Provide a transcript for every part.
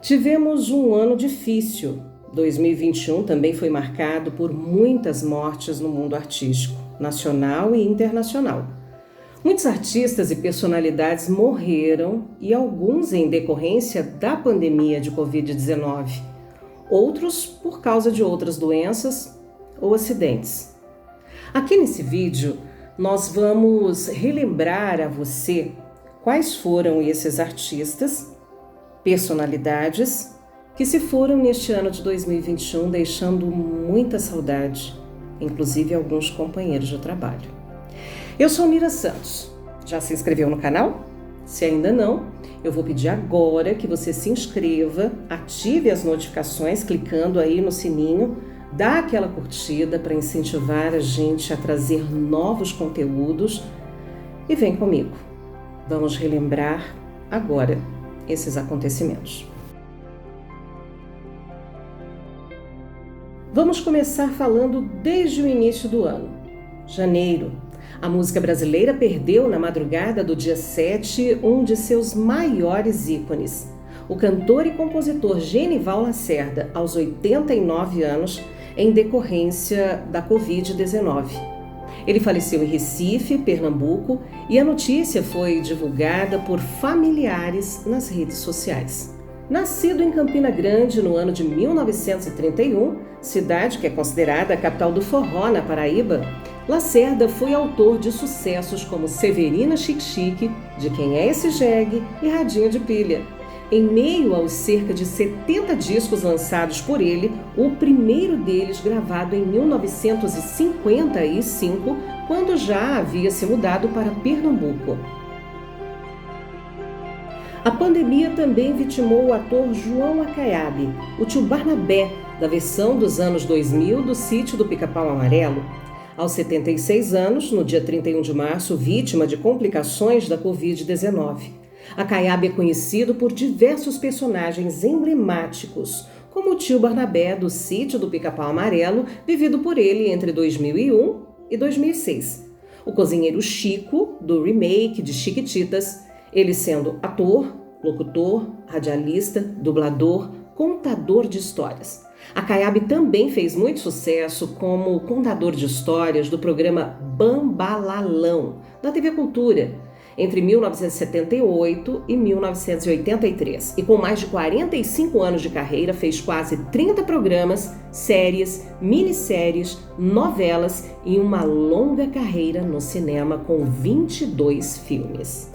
Tivemos um ano difícil. 2021 também foi marcado por muitas mortes no mundo artístico, nacional e internacional. Muitos artistas e personalidades morreram e alguns em decorrência da pandemia de Covid-19, outros por causa de outras doenças ou acidentes. Aqui nesse vídeo, nós vamos relembrar a você quais foram esses artistas, personalidades que se foram neste ano de 2021 deixando muita saudade, inclusive alguns companheiros de trabalho. Eu sou Mira Santos. Já se inscreveu no canal? Se ainda não, eu vou pedir agora que você se inscreva, ative as notificações clicando aí no sininho, dá aquela curtida para incentivar a gente a trazer novos conteúdos e vem comigo. Vamos relembrar agora esses acontecimentos. Vamos começar falando desde o início do ano, janeiro. A música brasileira perdeu na madrugada do dia 7 um de seus maiores ícones. O cantor e compositor Genival Lacerda, aos 89 anos, em decorrência da Covid-19. Ele faleceu em Recife, Pernambuco, e a notícia foi divulgada por familiares nas redes sociais. Nascido em Campina Grande no ano de 1931, cidade que é considerada a capital do forró na Paraíba, Lacerda foi autor de sucessos como Severina Chique Chique, De Quem É Esse Jegue e Radinho de Pilha. Em meio aos cerca de 70 discos lançados por ele, o primeiro deles gravado em 1955, quando já havia se mudado para Pernambuco. A pandemia também vitimou o ator João Acaiabe, o tio Barnabé, da versão dos anos 2000 do Sítio do Pica-Pau Amarelo. Aos 76 anos, no dia 31 de março, vítima de complicações da Covid-19. Acaiabe é conhecido por diversos personagens emblemáticos, como o tio Barnabé do Sítio do Pica-Pau Amarelo, vivido por ele entre 2001 e 2006. O cozinheiro Chico, do remake de Chiquititas, ele sendo ator, locutor, radialista, dublador, contador de histórias. Acaiabe também fez muito sucesso como contador de histórias do programa Bambalalão, da TV Cultura, entre 1978 e 1983. E com mais de 45 anos de carreira, fez quase 30 programas, séries, minisséries, novelas e uma longa carreira no cinema com 22 filmes.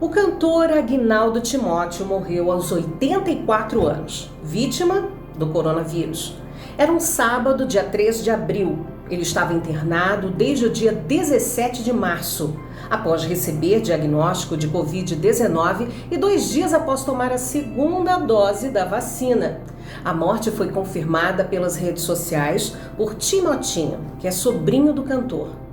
O cantor Aguinaldo Timóteo morreu aos 84 anos, vítima do coronavírus. Era um sábado, dia 3 de abril. Ele estava internado desde o dia 17 de março, após receber diagnóstico de Covid-19 e 2 dias após tomar a segunda dose da vacina. A morte foi confirmada pelas redes sociais por Timotinho, que é sobrinho do cantor.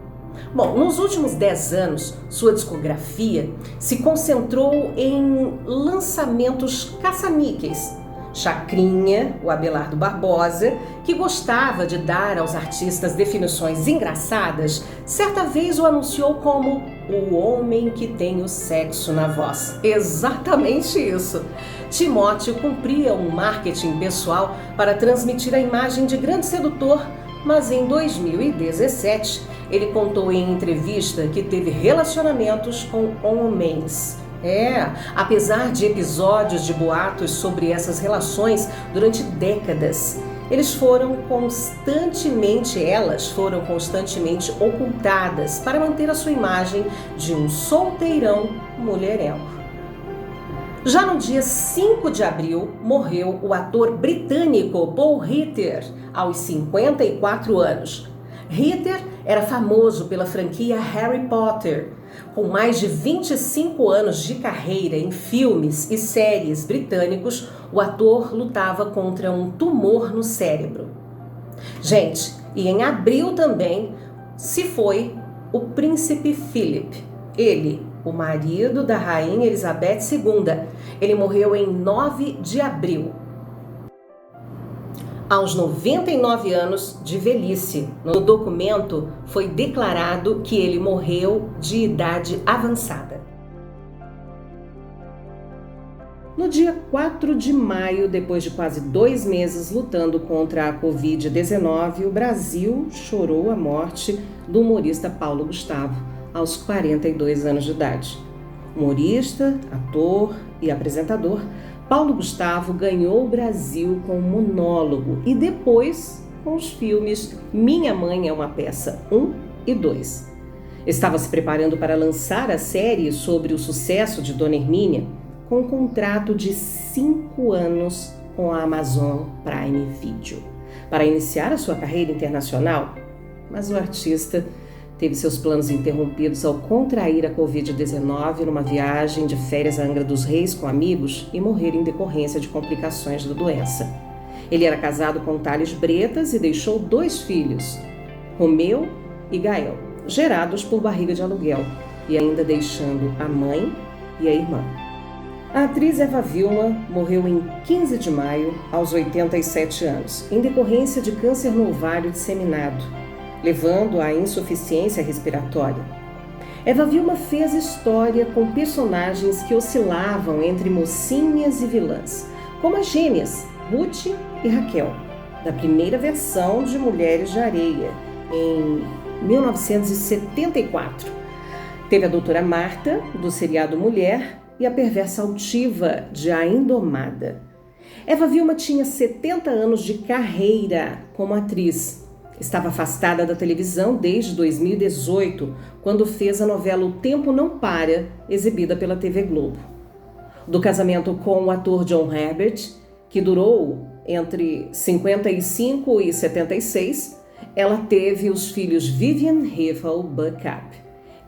Bom, nos últimos 10 anos, sua discografia se concentrou em lançamentos caça-níqueis. Chacrinha, o Abelardo Barbosa, que gostava de dar aos artistas definições engraçadas, certa vez o anunciou como o homem que tem o sexo na voz. Exatamente isso! Timóteo cumpria um marketing pessoal para transmitir a imagem de grande sedutor, mas em 2017 ele contou em entrevista que teve relacionamentos com homens. Apesar de episódios de boatos sobre essas relações durante décadas, elas foram constantemente ocultadas para manter a sua imagem de um solteirão mulherengo. Já no dia 5 de abril, morreu o ator britânico Paul Ritter, aos 54 anos. Ritter era famoso pela franquia Harry Potter. Com mais de 25 anos de carreira em filmes e séries britânicos, o ator lutava contra um tumor no cérebro. Gente, e em abril também se foi o príncipe Philip. Ele, o marido da rainha Elizabeth II. Ele morreu em 9 de abril. Aos 99 anos de velhice. No documento foi declarado que ele morreu de idade avançada. No dia 4 de maio, depois de quase 2 meses lutando contra a Covid-19, o Brasil chorou a morte do humorista Paulo Gustavo, aos 42 anos de idade. Humorista, ator e apresentador, Paulo Gustavo ganhou o Brasil com um monólogo e depois com os filmes Minha Mãe é uma Peça 1 e 2. Estava se preparando para lançar a série sobre o sucesso de Dona Hermínia, com um contrato de 5 anos com a Amazon Prime Video, para iniciar a sua carreira internacional, mas o artista teve seus planos interrompidos ao contrair a Covid-19 numa viagem de férias a Angra dos Reis com amigos e morrer em decorrência de complicações da doença. Ele era casado com Thales Bretas e deixou 2 filhos, Romeu e Gael, gerados por barriga de aluguel, e ainda deixando a mãe e a irmã. A atriz Eva Vilma morreu em 15 de maio, aos 87 anos, em decorrência de câncer no ovário disseminado, levando à insuficiência respiratória. Eva Vilma fez história com personagens que oscilavam entre mocinhas e vilãs, como as gêmeas Ruth e Raquel, da primeira versão de Mulheres de Areia, em 1974. Teve a doutora Marta, do seriado Mulher, e a perversa altiva de A Indomada. Eva Vilma tinha 70 anos de carreira como atriz. Estava afastada da televisão desde 2018, quando fez a novela O Tempo Não Para, exibida pela TV Globo. Do casamento com o ator John Herbert, que durou entre 55 e 76, ela teve os filhos Vivian Riffel Buckup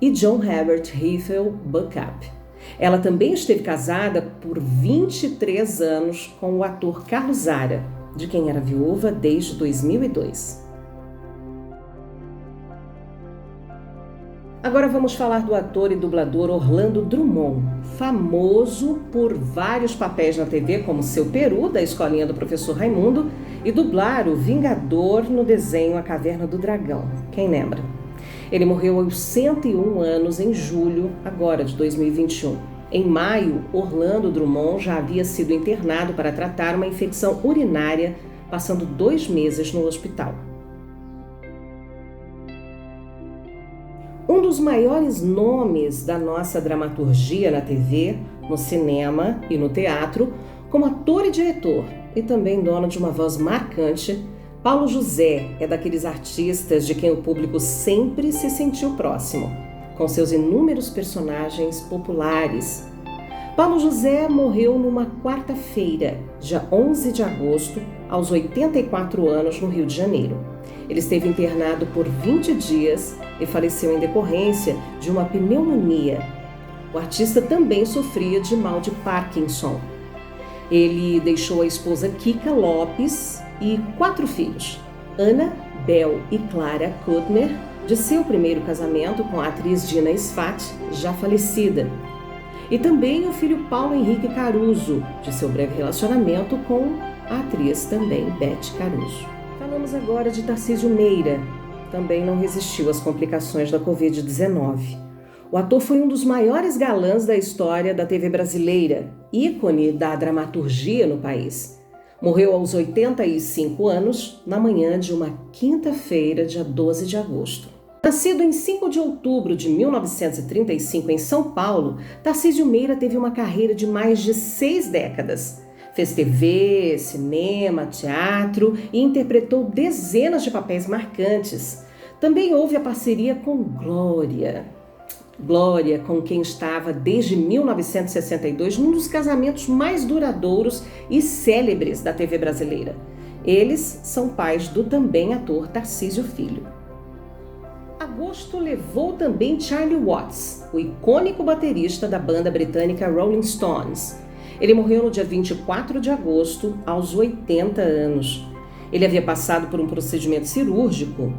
e John Herbert Riffel Buckup. Ela também esteve casada por 23 anos com o ator Carlos Zara, de quem era viúva desde 2002. Agora vamos falar do ator e dublador Orlando Drummond, famoso por vários papéis na TV, como Seu Peru, da Escolinha do Professor Raimundo, e dublar o Vingador no desenho A Caverna do Dragão. Quem lembra? Ele morreu aos 101 anos em julho, agora de 2021. Em maio, Orlando Drummond já havia sido internado para tratar uma infecção urinária, passando 2 meses no hospital. Um dos maiores nomes da nossa dramaturgia na TV, no cinema e no teatro, como ator e diretor, e também dono de uma voz marcante, Paulo José é daqueles artistas de quem o público sempre se sentiu próximo, com seus inúmeros personagens populares. Paulo José morreu numa quarta-feira, dia 11 de agosto, aos 84 anos, no Rio de Janeiro. Ele esteve internado por 20 dias e faleceu em decorrência de uma pneumonia. O artista também sofria de mal de Parkinson. Ele deixou a esposa Kika Lopes e 4 filhos, Ana, Bel e Clara Kuttner, de seu primeiro casamento com a atriz Dina Sfat, já falecida. E também o filho Paulo Henrique Caruso, de seu breve relacionamento com a atriz também Beth Caruso. Falamos agora de Tarcísio Meira, também não resistiu às complicações da Covid-19. O ator foi um dos maiores galãs da história da TV brasileira, ícone da dramaturgia no país. Morreu aos 85 anos, na manhã de uma quinta-feira, dia 12 de agosto. Nascido em 5 de outubro de 1935 em São Paulo, Tarcísio Meira teve uma carreira de mais de 6 décadas. Fez TV, cinema, teatro e interpretou dezenas de papéis marcantes. Também houve a parceria com Glória, com quem estava desde 1962 num dos casamentos mais duradouros e célebres da TV brasileira. Eles são pais do também ator Tarcísio Filho. Agosto levou também Charlie Watts, o icônico baterista da banda britânica Rolling Stones. Ele morreu no dia 24 de agosto, aos 80 anos. Ele havia passado por um procedimento cirúrgico.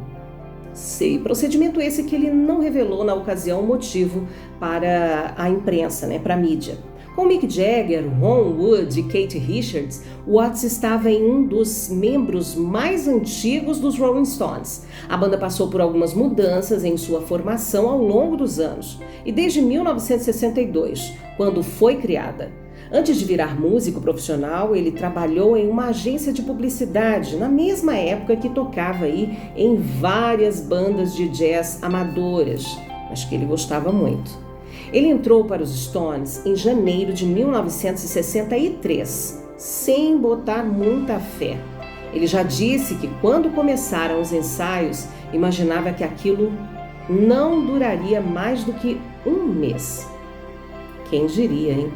Procedimento esse que ele não revelou na ocasião o motivo para a imprensa, para a mídia. Com Mick Jagger, Ron Wood e Keith Richards, Watts estava em um dos membros mais antigos dos Rolling Stones. A banda passou por algumas mudanças em sua formação ao longo dos anos e desde 1962, quando foi criada. Antes de virar músico profissional, ele trabalhou em uma agência de publicidade, na mesma época que tocava aí em várias bandas de jazz amadoras, mas que ele gostava muito. Ele entrou para os Stones em janeiro de 1963, sem botar muita fé. Ele já disse que quando começaram os ensaios, imaginava que aquilo não duraria mais do que um mês. Quem diria, hein?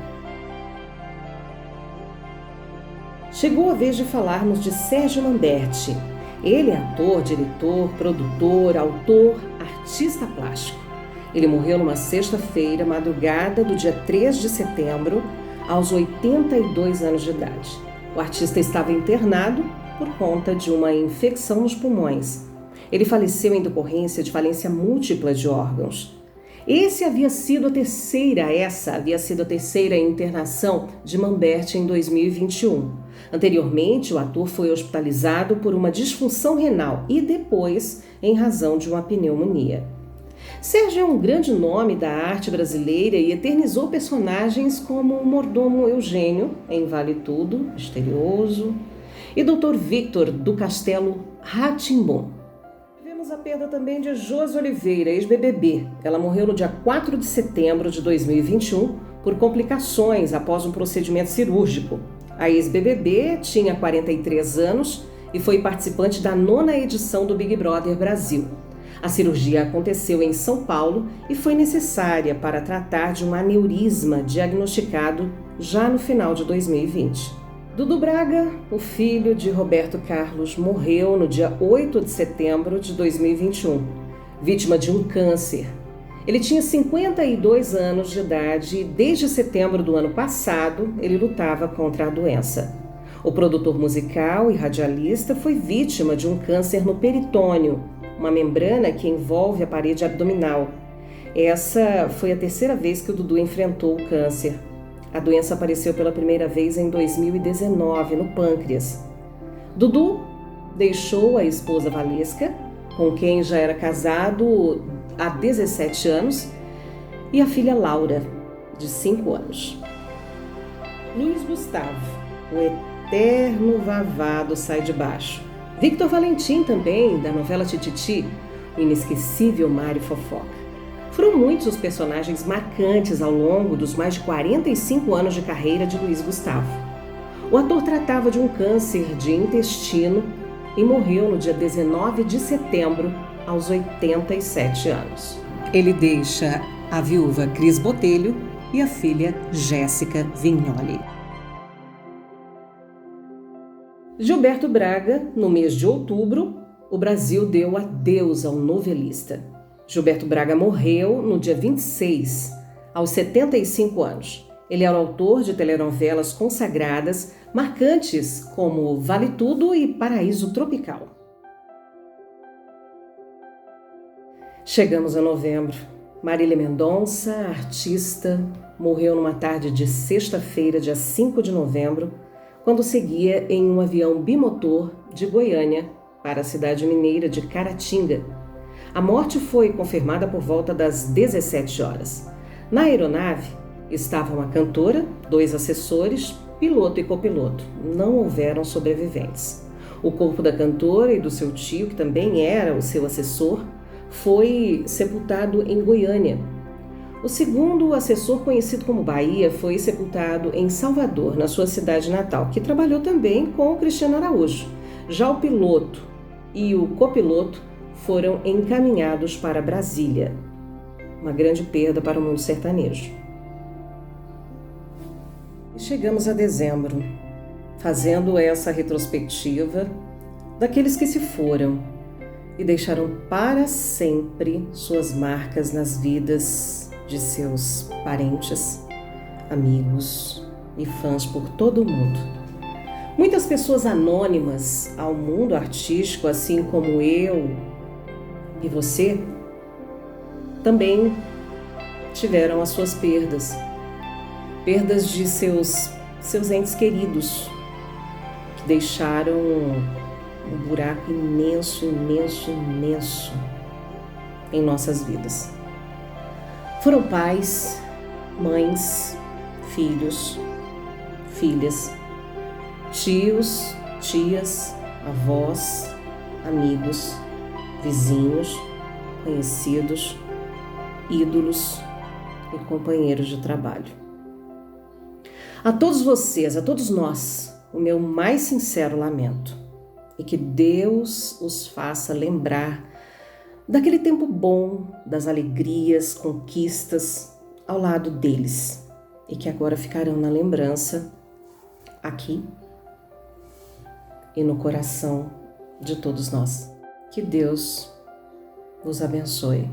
Chegou a vez de falarmos de Sérgio Manberti. Ele é ator, diretor, produtor, autor, artista plástico. Ele morreu numa sexta-feira, madrugada do dia 3 de setembro, aos 82 anos de idade. O artista estava internado por conta de uma infecção nos pulmões. Ele faleceu em decorrência de falência múltipla de órgãos. Essa havia sido a terceira internação de Manberti em 2021. Anteriormente, o ator foi hospitalizado por uma disfunção renal e depois em razão de uma pneumonia. Sérgio é um grande nome da arte brasileira e eternizou personagens como o mordomo Eugênio, em Vale Tudo, Misterioso, e Dr. Victor, do Castelo Rá-Tim-Bum. Tivemos a perda também de Josi Oliveira, ex-BBB. Ela morreu no dia 4 de setembro de 2021 por complicações após um procedimento cirúrgico. A ex-BBB tinha 43 anos e foi participante da 9ª edição do Big Brother Brasil. A cirurgia aconteceu em São Paulo e foi necessária para tratar de um aneurisma diagnosticado já no final de 2020. Dudu Braga, o filho de Roberto Carlos, morreu no dia 8 de setembro de 2021, vítima de um câncer. Ele tinha 52 anos de idade e desde setembro do ano passado ele lutava contra a doença. O produtor musical e radialista foi vítima de um câncer no peritônio, uma membrana que envolve a parede abdominal. Essa foi a terceira vez que o Dudu enfrentou o câncer. A doença apareceu pela primeira vez em 2019, no pâncreas. Dudu deixou a esposa Valesca, com quem já era casado há 17 anos, e a filha Laura, de 5 anos. Luiz Gustavo, o eterno vavado sai de baixo. Victor Valentim também, da novela Tititi, o inesquecível Mário Fofoca. Foram muitos os personagens marcantes ao longo dos mais de 45 anos de carreira de Luiz Gustavo. O ator tratava de um câncer de intestino e morreu no dia 19 de setembro, aos 87 anos. Ele deixa a viúva Cris Botelho e a filha Jéssica Vignoli. Gilberto Braga, no mês de outubro, o Brasil deu adeus ao novelista. Gilberto Braga morreu no dia 26, aos 75 anos. Ele era autor de telenovelas consagradas, marcantes como Vale Tudo e Paraíso Tropical. Chegamos a novembro. Marília Mendonça, artista, morreu numa tarde de sexta-feira, dia 5 de novembro, quando seguia em um avião bimotor de Goiânia para a cidade mineira de Caratinga. A morte foi confirmada por volta das 17 horas. Na aeronave estavam a cantora, 2 assessores, piloto e copiloto. Não houveram sobreviventes. O corpo da cantora e do seu tio, que também era o seu assessor, foi sepultado em Goiânia. O segundo assessor, conhecido como Bahia, foi sepultado em Salvador, na sua cidade natal, que trabalhou também com o Cristiano Araújo. Já o piloto e o copiloto foram encaminhados para Brasília. Uma grande perda para o mundo sertanejo. E chegamos a dezembro, fazendo essa retrospectiva daqueles que se foram e deixaram para sempre suas marcas nas vidas de seus parentes, amigos e fãs por todo o mundo. Muitas pessoas anônimas ao mundo artístico, assim como eu e você, também tiveram as suas perdas. Perdas de seus entes queridos, que deixaram um buraco imenso, imenso, imenso em nossas vidas. Foram pais, mães, filhos, filhas, tios, tias, avós, amigos, vizinhos, conhecidos, ídolos e companheiros de trabalho. A todos vocês, a todos nós, o meu mais sincero lamento e que Deus os faça lembrar daquele tempo bom, das alegrias, conquistas ao lado deles e que agora ficarão na lembrança aqui e no coração de todos nós. Que Deus vos abençoe.